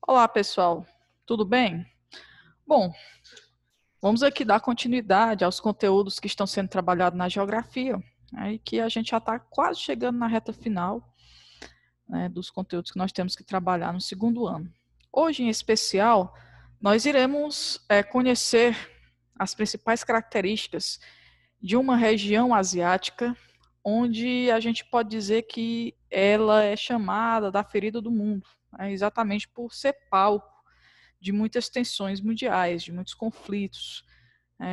Olá, pessoal. Tudo bem? Bom, vamos aqui dar continuidade aos conteúdos que estão sendo trabalhados na geografia, né, e que a gente já está quase chegando na reta final, né, dos conteúdos que nós temos que trabalhar no segundo ano. Hoje, em especial, nós iremos conhecer as principais características de uma região asiática, onde a gente pode dizer que ela é chamada da ferida do mundo, né, exatamente por ser palco de muitas tensões mundiais, de muitos conflitos,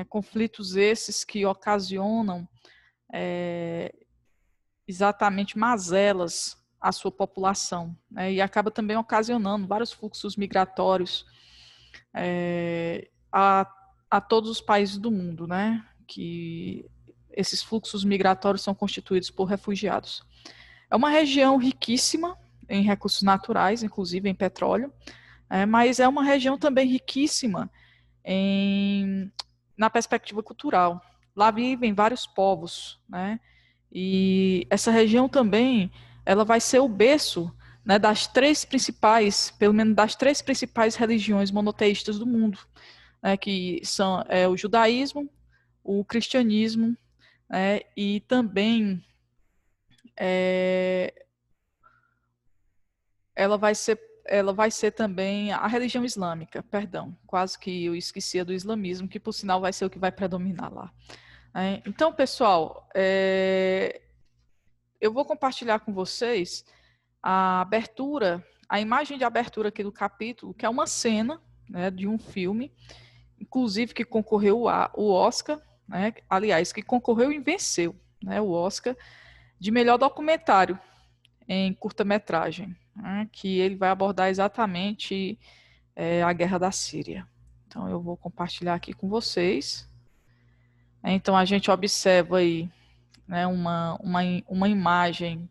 conflitos esses que ocasionam é, exatamente mazelas à sua população, né, e acaba também ocasionando vários fluxos migratórios a todos os países do mundo, né, que esses fluxos migratórios são constituídos por refugiados. É uma região riquíssima em recursos naturais, inclusive em petróleo, mas é uma região também riquíssima em, na perspectiva cultural. Lá vivem vários povos, né? E essa região também, ela vai ser o berço, né, das três principais, pelo menos das três principais religiões monoteístas do mundo, né, que são o judaísmo, o cristianismo, né, e também é, ela vai ser também a religião islâmica, perdão, quase que eu esquecia do islamismo, que por sinal vai ser o que vai predominar lá. Então, pessoal, eu vou compartilhar com vocês a abertura, a imagem de abertura aqui do capítulo, que é uma cena, né, de um filme, inclusive que concorreu o Oscar, né, aliás, que concorreu e venceu, né, o Oscar de melhor documentário em curta-metragem, né, que ele vai abordar exatamente a guerra da Síria. Então, eu vou compartilhar aqui com vocês. Então, a gente observa aí, né, uma imagem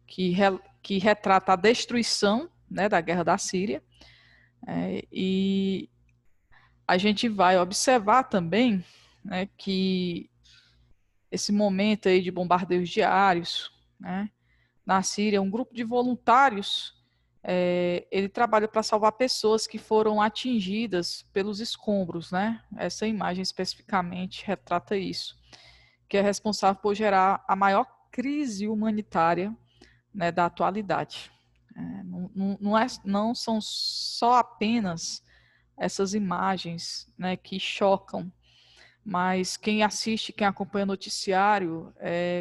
que retrata a destruição, né, da guerra da Síria, e a gente vai observar também, né, que esse momento aí de bombardeios diários, né, na Síria, um grupo de voluntários, ele trabalha para salvar pessoas que foram atingidas pelos escombros, né? Essa imagem especificamente retrata isso, que é responsável por gerar a maior crise humanitária, né, da atualidade. Não são só apenas essas imagens, né, que chocam, mas quem assiste, quem acompanha o noticiário,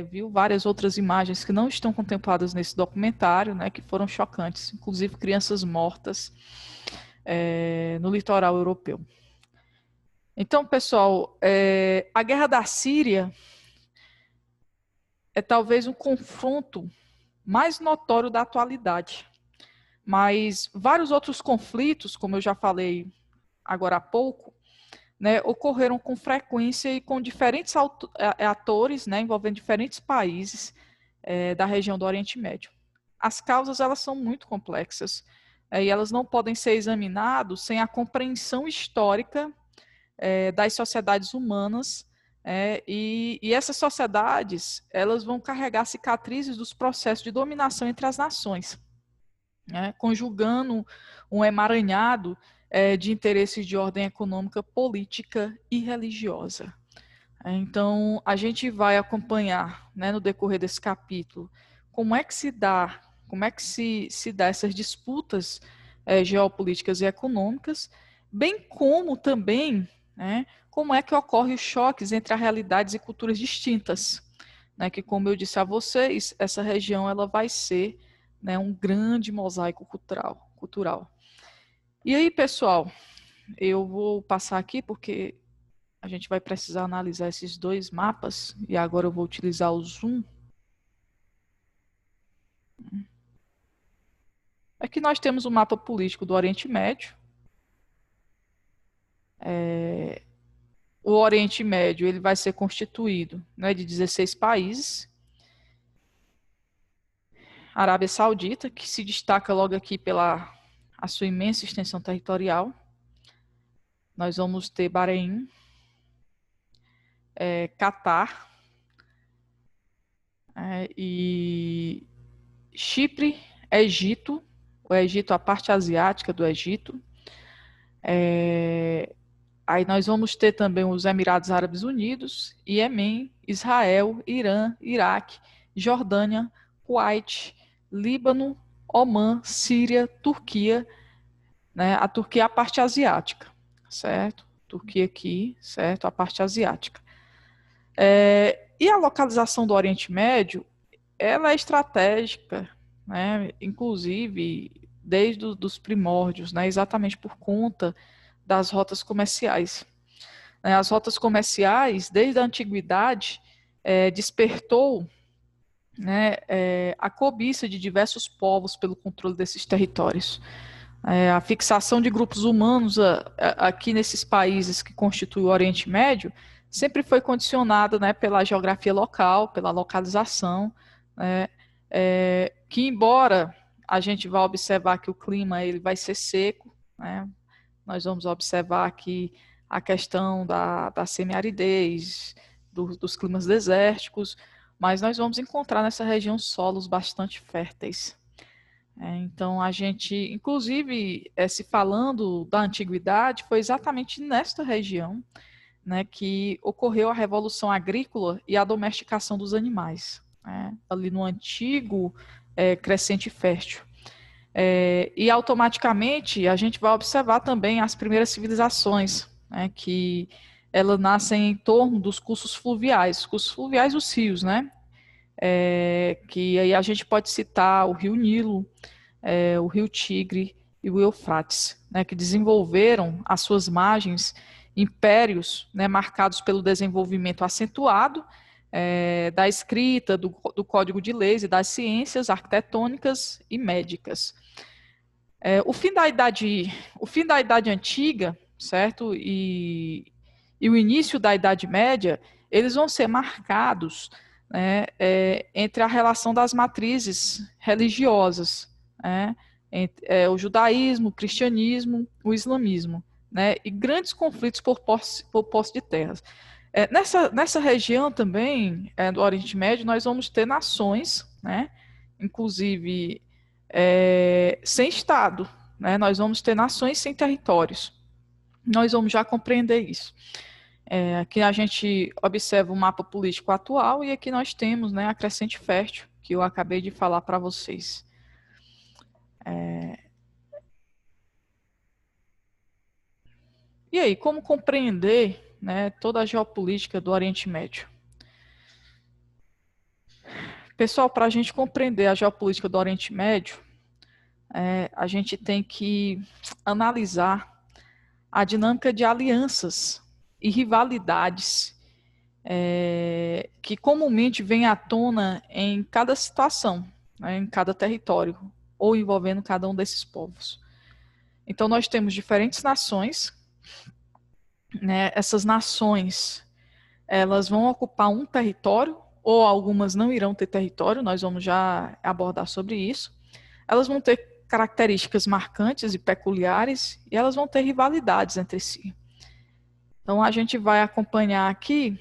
viu várias outras imagens que não estão contempladas nesse documentário, né, que foram chocantes, inclusive crianças mortas no litoral europeu. Então, pessoal, a guerra da Síria é talvez um confronto mais notório da atualidade, mas vários outros conflitos, como eu já falei agora há pouco, né, ocorreram com frequência e com diferentes atores, né, envolvendo diferentes países da região do Oriente Médio. As causas elas são muito complexas e elas não podem ser examinadas sem a compreensão histórica das sociedades humanas, e essas sociedades elas vão carregar cicatrizes dos processos de dominação entre as nações, né, conjugando um emaranhado de interesses de ordem econômica, política e religiosa. Então, a gente vai acompanhar, né, no decorrer desse capítulo, como é que se dá essas disputas geopolíticas e econômicas, bem como também, né, como é que ocorrem os choques entre as realidades e culturas distintas, né, que, como eu disse a vocês, essa região ela vai ser, né, um grande mosaico cultural. E aí, pessoal, eu vou passar aqui porque a gente vai precisar analisar esses dois mapas, e agora eu vou utilizar o zoom. Aqui nós temos o mapa político do Oriente Médio. O Oriente Médio ele vai ser constituído, né, de 16 países. A Arábia Saudita, que se destaca logo aqui pela a sua imensa extensão territorial. Nós vamos ter Bahrein, Catar, e Chipre, Egito, o Egito, a parte asiática do Egito. Aí nós vamos ter também os Emirados Árabes Unidos, Iêmen, Israel, Irã, Iraque, Jordânia, Kuwait, Líbano, Omã, Síria, Turquia, né? A Turquia é a parte asiática, certo? Turquia aqui, certo? A parte asiática. E a localização do Oriente Médio, ela é estratégica, né? Inclusive desde os primórdios, né? Exatamente por conta das rotas comerciais. As rotas comerciais, desde a antiguidade, despertou, né, a cobiça de diversos povos pelo controle desses territórios. A fixação de grupos humanos aqui nesses países que constituem o Oriente Médio sempre foi condicionada, né, pela geografia local, pela localização, né, que embora a gente vá observar que o clima ele vai ser seco, né, nós vamos observar aqui a questão da semiaridez, dos climas desérticos, mas nós vamos encontrar nessa região solos bastante férteis. Então, a gente, inclusive, se falando da antiguidade, foi exatamente nesta região, né, que ocorreu a revolução agrícola e a domesticação dos animais, né, ali no antigo crescente fértil. E automaticamente a gente vai observar também as primeiras civilizações, né, que elas nascem em torno dos cursos fluviais, os rios, né? Que aí a gente pode citar o Rio Nilo, o Rio Tigre e o Eufrates, né, que desenvolveram às suas margens impérios, né, marcados pelo desenvolvimento acentuado da escrita, do código de leis e das ciências arquitetônicas e médicas. O fim da Idade Antiga, certo? E o início da Idade Média, eles vão ser marcados, né, entre a relação das matrizes religiosas, né, entre o judaísmo, o cristianismo, o islamismo, né, e grandes conflitos por posse de terras. Nessa região também, do Oriente Médio, nós vamos ter nações, né, inclusive sem Estado, né, nós vamos ter nações sem territórios. Nós vamos já compreender isso. Aqui a gente observa o mapa político atual e aqui nós temos, né, a crescente fértil, que eu acabei de falar para vocês. E aí, como compreender, né, toda a geopolítica do Oriente Médio? Pessoal, para a gente compreender a geopolítica do Oriente Médio, a gente tem que analisar a dinâmica de alianças e rivalidades que comumente vem à tona em cada situação, né, em cada território, ou envolvendo cada um desses povos. Então, nós temos diferentes nações, né, essas nações, elas vão ocupar um território, ou algumas não irão ter território, nós vamos já abordar sobre isso. Elas vão ter características marcantes e peculiares, e elas vão ter rivalidades entre si. Então, a gente vai acompanhar aqui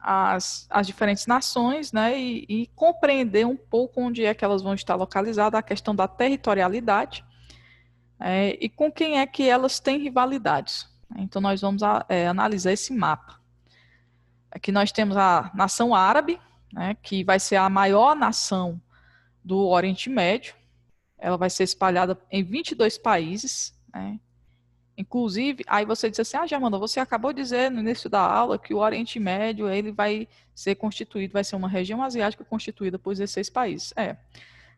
as diferentes nações, né, e compreender um pouco onde é que elas vão estar localizadas, a questão da territorialidade, e com quem é que elas têm rivalidades. Então, nós vamos analisar esse mapa. Aqui nós temos a nação árabe, né, que vai ser a maior nação do Oriente Médio. Ela vai ser espalhada em 22 países, né? Inclusive, aí você diz assim, Germana, você acabou de dizer no início da aula que o Oriente Médio ele vai ser constituído, vai ser uma região asiática constituída por 16 países.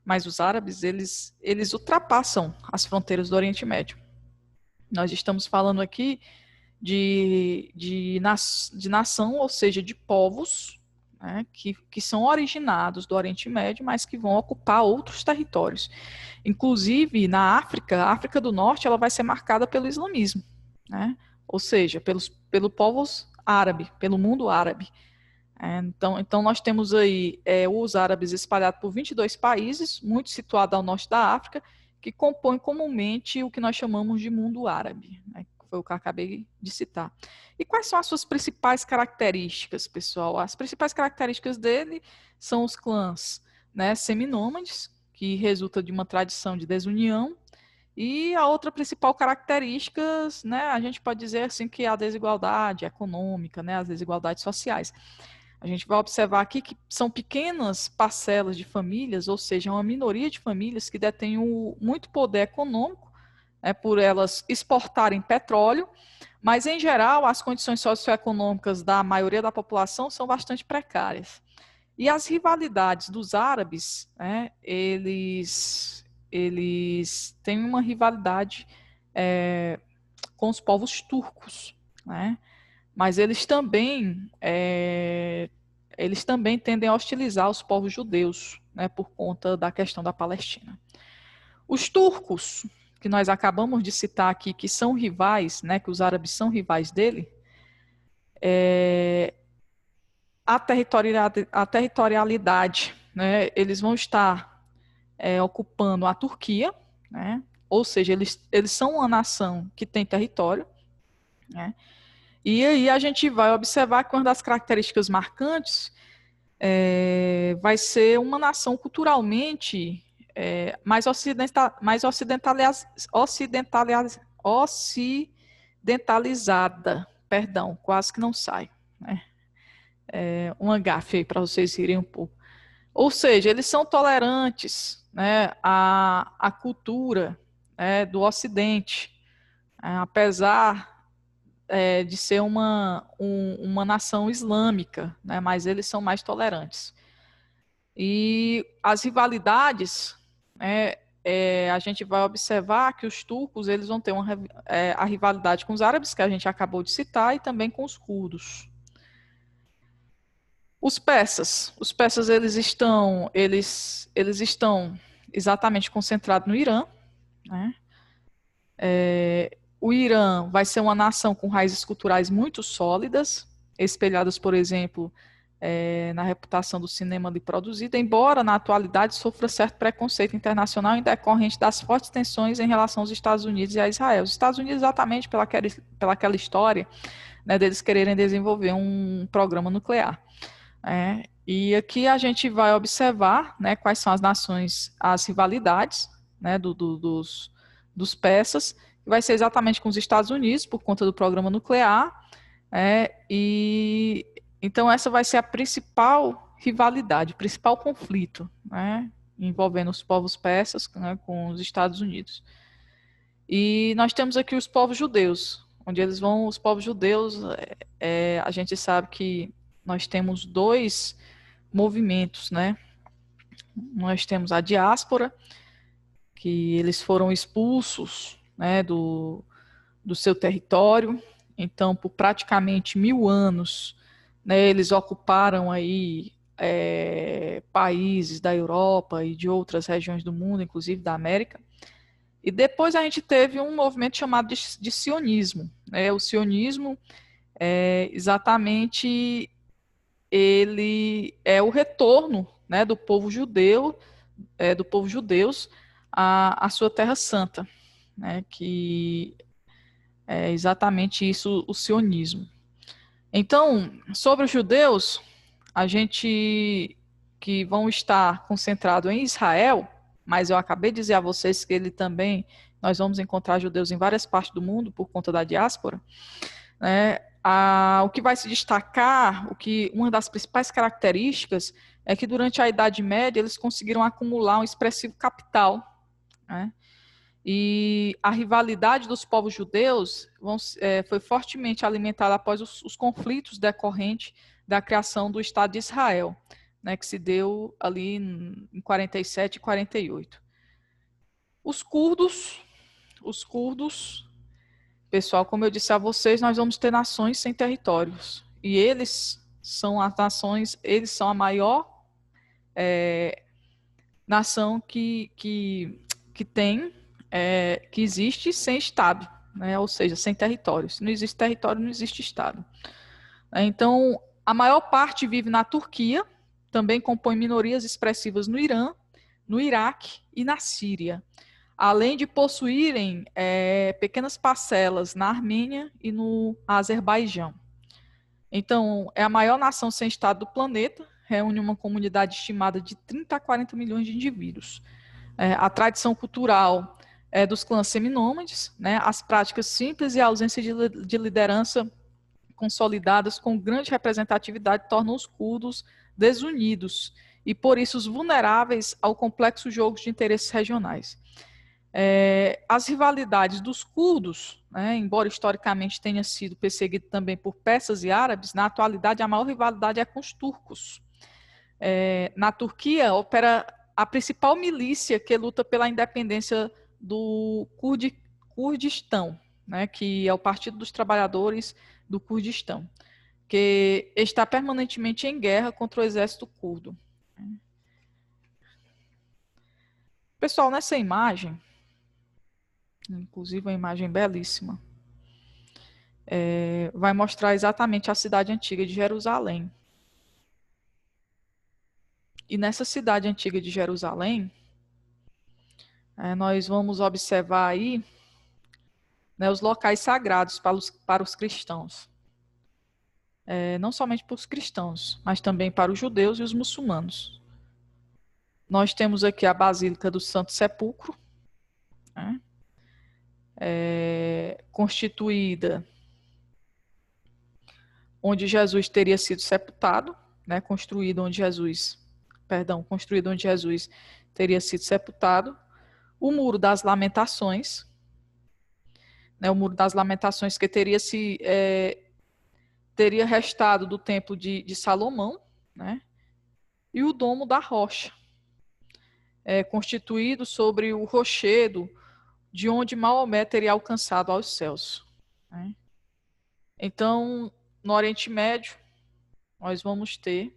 Mas os árabes, eles ultrapassam as fronteiras do Oriente Médio. Nós estamos falando aqui de nação, ou seja, de povos, né, que são originados do Oriente Médio, mas que vão ocupar outros territórios. Inclusive, na África, a África do Norte, ela vai ser marcada pelo islamismo, né? Ou seja, pelo povos árabe, pelo mundo árabe. Então, nós temos aí os árabes espalhados por 22 países, muito situados ao norte da África, que compõem comumente o que nós chamamos de mundo árabe, né? Foi o que eu acabei de citar. E quais são as suas principais características, pessoal? As principais características dele são os clãs, né, seminômades, que resulta de uma tradição de desunião. E a outra principal característica, né, a gente pode dizer assim que é a desigualdade econômica, né, as desigualdades sociais. A gente vai observar aqui que são pequenas parcelas de famílias, ou seja, uma minoria de famílias que detêm muito poder econômico, por elas exportarem petróleo, mas, em geral, as condições socioeconômicas da maioria da população são bastante precárias. E as rivalidades dos árabes, né, eles têm uma rivalidade com os povos turcos, né? Mas eles também tendem a hostilizar os povos judeus, né, por conta da questão da Palestina. Os turcos, que nós acabamos de citar aqui, que são rivais, né, que os árabes são rivais dele, a territorialidade, né, eles vão estar ocupando a Turquia, né, ou seja, eles são uma nação que tem território, né, e aí a gente vai observar que uma das características marcantes vai ser uma nação culturalmente mais ocidentalizada, perdão, quase que não sai, né? Uma gafe aí para vocês rirem um pouco. Ou seja, eles são tolerantes, né, à cultura, do Ocidente, apesar de ser uma nação islâmica, né, mas eles são mais tolerantes. E as rivalidades, a gente vai observar que os turcos eles vão ter a rivalidade com os árabes, que a gente acabou de citar, e também com os curdos. Os persas eles estão exatamente concentrados no Irã, né? O Irã vai ser uma nação com raízes culturais muito sólidas, espelhadas, por exemplo, na reputação do cinema ali produzido, embora na atualidade sofra certo preconceito internacional em decorrente das fortes tensões em relação aos Estados Unidos e a Israel. Os Estados Unidos exatamente pelaquela história, né, deles quererem desenvolver um programa nuclear. E aqui a gente vai observar, né, quais são as rivalidades, né, dos persas, que vai ser exatamente com os Estados Unidos, por conta do programa nuclear, e então essa vai ser a principal rivalidade, o principal conflito, né, envolvendo os povos persas, né, com os Estados Unidos. E nós temos aqui os povos judeus, onde os povos judeus, a gente sabe que nós temos dois movimentos, né? Nós temos a diáspora, que eles foram expulsos, né, do seu território. Então, por praticamente 1000 anos, né, eles ocuparam aí países da Europa e de outras regiões do mundo, inclusive da América. E depois a gente teve um movimento chamado de sionismo. O sionismo exatamente ele é o retorno, né, do povo judeu, do povo judeus à sua terra santa, né, que é exatamente isso, o sionismo. Então, sobre os judeus, a gente que vão estar concentrados em Israel, mas eu acabei de dizer a vocês que nós vamos encontrar judeus em várias partes do mundo por conta da diáspora, né? O que vai se destacar, uma das principais características é que durante a Idade Média eles conseguiram acumular um expressivo capital, né? E a rivalidade dos povos judeus foi fortemente alimentada após os conflitos decorrentes da criação do Estado de Israel, né, que se deu ali em 47 e 48. Os curdos, pessoal, como eu disse a vocês, nós vamos ter nações sem territórios. E eles são a maior nação que existe sem Estado, né? Ou seja, sem território. Se não existe território, não existe Estado. Então, a maior parte vive na Turquia, também compõe minorias expressivas no Irã, no Iraque e na Síria, além de possuírem pequenas parcelas na Armênia e no Azerbaijão. Então, é a maior nação sem Estado do planeta, reúne uma comunidade estimada de 30 a 40 milhões de indivíduos. a tradição cultural dos clãs seminômades, né, as práticas simples e a ausência de liderança consolidadas com grande representatividade tornam os curdos desunidos e, por isso, vulneráveis ao complexo jogo de interesses regionais. As rivalidades dos curdos, né, embora historicamente tenha sido perseguido também por persas e árabes, na atualidade a maior rivalidade é com os turcos. Na Turquia, opera a principal milícia que luta pela independência do Kurdistão, né, que é o Partido dos Trabalhadores do Kurdistão, que está permanentemente em guerra contra o exército curdo. Pessoal, nessa imagem, inclusive uma imagem belíssima, vai mostrar exatamente a cidade antiga de Jerusalém. E nessa cidade antiga de Jerusalém, nós vamos observar aí, né, os locais sagrados para os cristãos. Não somente para os cristãos, mas também para os judeus e os muçulmanos. Nós temos aqui a Basílica do Santo Sepulcro, né, constituída onde Jesus teria sido sepultado, né, construído onde Jesus teria sido sepultado. O Muro das Lamentações, né, o Muro das Lamentações que teria restado do Templo de Salomão, né, e o Domo da Rocha, constituído sobre o rochedo de onde Maomé teria alcançado aos céus. Né. Então, no Oriente Médio, nós vamos ter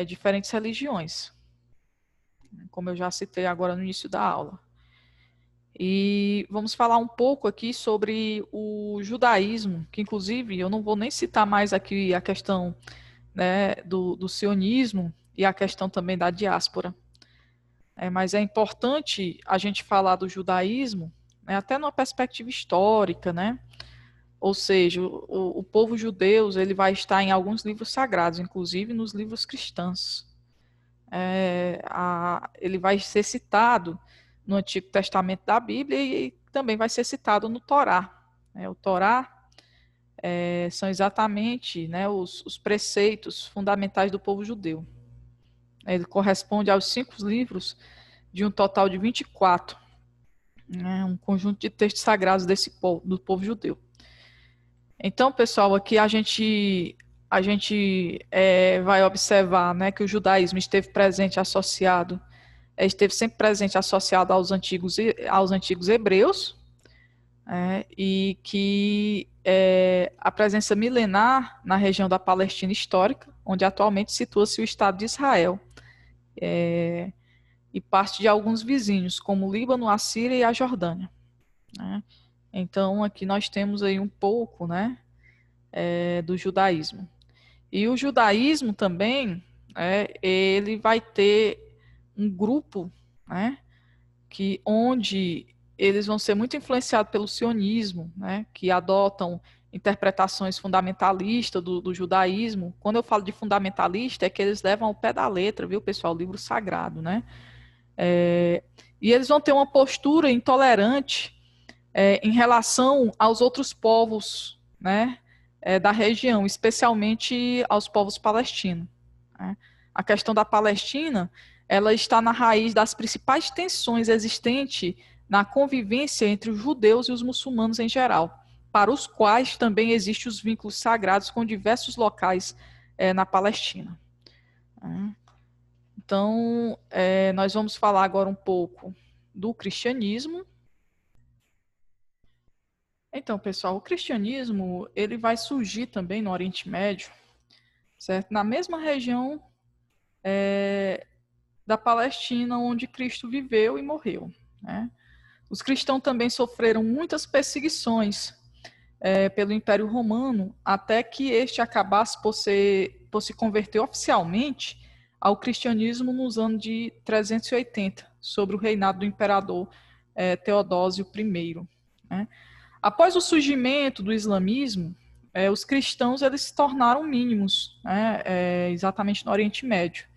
diferentes religiões, como eu já citei agora no início da aula. E vamos falar um pouco aqui sobre o judaísmo, que inclusive eu não vou nem citar mais aqui a questão, né, do sionismo e a questão também da diáspora. Mas é importante a gente falar do judaísmo, né, até numa perspectiva histórica, né? Ou seja, o povo judeu ele vai estar em alguns livros sagrados, inclusive nos livros cristãos. Ele vai ser citado no Antigo Testamento da Bíblia e também vai ser citado no Torá. O Torá são exatamente, né, os preceitos fundamentais do povo judeu. Ele corresponde aos 5 livros de um total de 24, né, um conjunto de textos sagrados do povo judeu. Então, pessoal, aqui a gente vai observar, né, que o judaísmo esteve sempre presente associado aos antigos hebreus, e que a presença milenar na região da Palestina histórica, onde atualmente situa-se o Estado de Israel, e parte de alguns vizinhos, como o Líbano, a Síria e a Jordânia. Né? Então, aqui nós temos aí um pouco, né, do judaísmo. E o judaísmo também, ele vai ter um grupo, né, onde eles vão ser muito influenciados pelo sionismo, né, que adotam interpretações fundamentalistas do judaísmo. Quando eu falo de fundamentalista, é que eles levam ao pé da letra, viu, pessoal, o livro sagrado, né? E eles vão ter uma postura intolerante em relação aos outros povos, né, da região, especialmente aos povos palestinos. Né? A questão da Palestina, ela está na raiz das principais tensões existentes na convivência entre os judeus e os muçulmanos em geral, para os quais também existem os vínculos sagrados com diversos locais na Palestina. Então, nós vamos falar agora um pouco do cristianismo. Então, pessoal, o cristianismo ele vai surgir também no Oriente Médio, certo? Na mesma região da Palestina onde Cristo viveu e morreu. Né? Os cristãos também sofreram muitas perseguições pelo Império Romano, até que este acabasse por se converter oficialmente ao cristianismo nos anos de 380, sobre o reinado do imperador Teodósio I. Né? Após o surgimento do islamismo, os cristãos eles se tornaram mínimos, né, exatamente no Oriente Médio.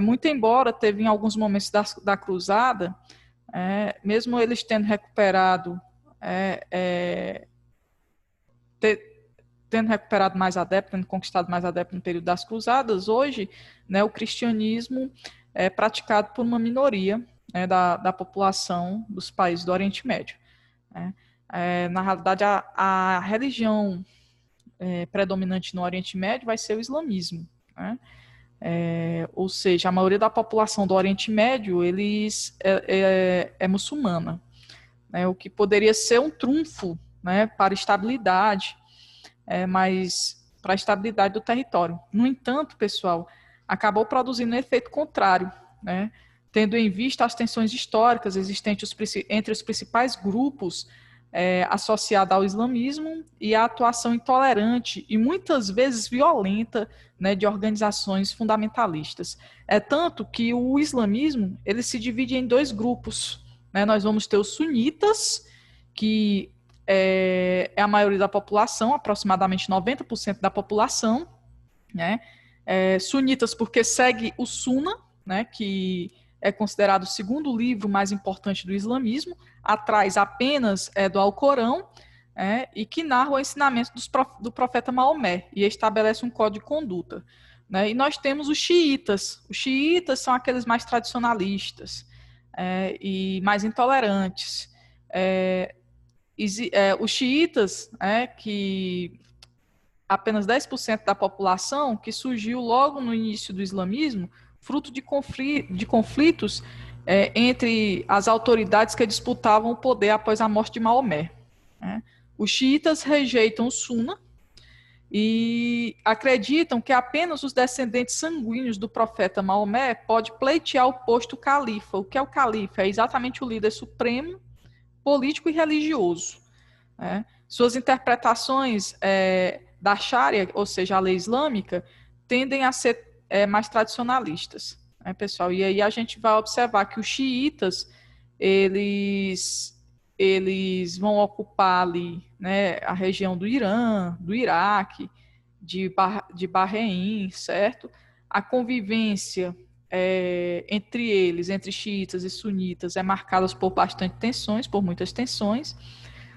Muito embora teve em alguns momentos da cruzada, mesmo eles tendo recuperado, tendo recuperado mais adeptos, tendo conquistado mais adeptos no período das cruzadas, hoje, né, o cristianismo é praticado por uma minoria, né, da população dos países do Oriente Médio. Né. Na realidade, a religião predominante no Oriente Médio vai ser o islamismo. Né. Ou seja, a maioria da população do Oriente Médio é muçulmana, né, o que poderia ser um trunfo, né, para estabilidade, mas para a estabilidade do território. No entanto, pessoal, acabou produzindo um efeito contrário, né, tendo em vista as tensões históricas existentes entre os principais grupos associados ao islamismo e a atuação intolerante e muitas vezes violenta, né, de organizações fundamentalistas. É tanto que o islamismo ele se divide em dois grupos. Né? Nós vamos ter os sunitas, que é a maioria da população, aproximadamente 90% da população, né? Sunitas porque segue o Sunna, né, que é considerado o segundo livro mais importante do islamismo, atrás apenas do Alcorão, e que narra o ensinamento do profeta Maomé e estabelece um código de conduta. Né? E nós temos os xiitas. Os xiitas são aqueles mais tradicionalistas e mais intolerantes. Os xiitas, que apenas 10% da população, que surgiu logo no início do islamismo, fruto de conflitos entre as autoridades que disputavam o poder após a morte de Maomé. Né? Os xiitas rejeitam o Sunna e acreditam que apenas os descendentes sanguíneos do profeta Maomé pode pleitear o posto califa. O que é o califa? É exatamente o líder supremo, político e religioso. Né? Suas interpretações da Sharia, ou seja, a lei islâmica, tendem a ser mais tradicionalistas, né, pessoal? E aí a gente vai observar que os xiitas, eles vão ocupar ali, né, a região do Irã, do Iraque, de Bahrein, certo? A convivência entre eles, entre xiitas e sunitas, é marcada por bastante tensões, por muitas tensões,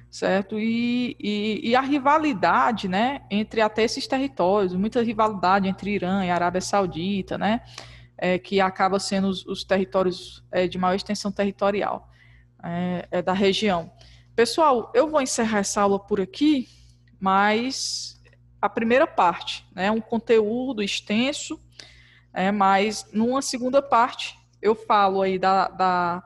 certo? E a rivalidade, né, entre até esses territórios, muita rivalidade entre Irã e Arábia Saudita, né, que acaba sendo os territórios de maior extensão territorial da região. Pessoal, eu vou encerrar essa aula por aqui, mas a primeira parte, né, um conteúdo extenso, mas numa segunda parte eu falo aí da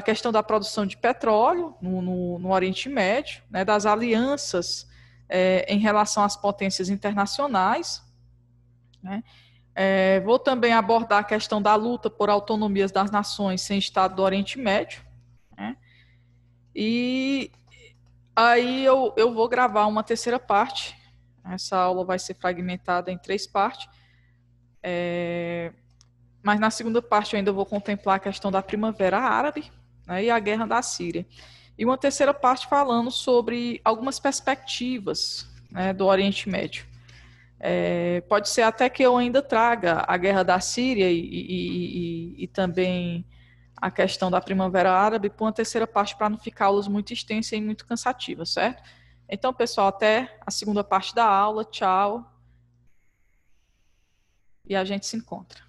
questão da produção de petróleo no Oriente Médio, né, das alianças em relação às potências internacionais. Né? Vou também abordar a questão da luta por autonomias das nações sem Estado do Oriente Médio. Né? E aí eu vou gravar uma terceira parte. Essa aula vai ser fragmentada em 3 partes. Mas na segunda parte eu ainda vou contemplar a questão da Primavera Árabe, né, e a Guerra da Síria. E uma terceira parte falando sobre algumas perspectivas, né, do Oriente Médio. Pode ser até que eu ainda traga a Guerra da Síria e também a questão da Primavera Árabe para uma terceira parte, para não ficar aulas muito extensas e muito cansativas, certo? Então, pessoal, até a segunda parte da aula. Tchau. E a gente se encontra.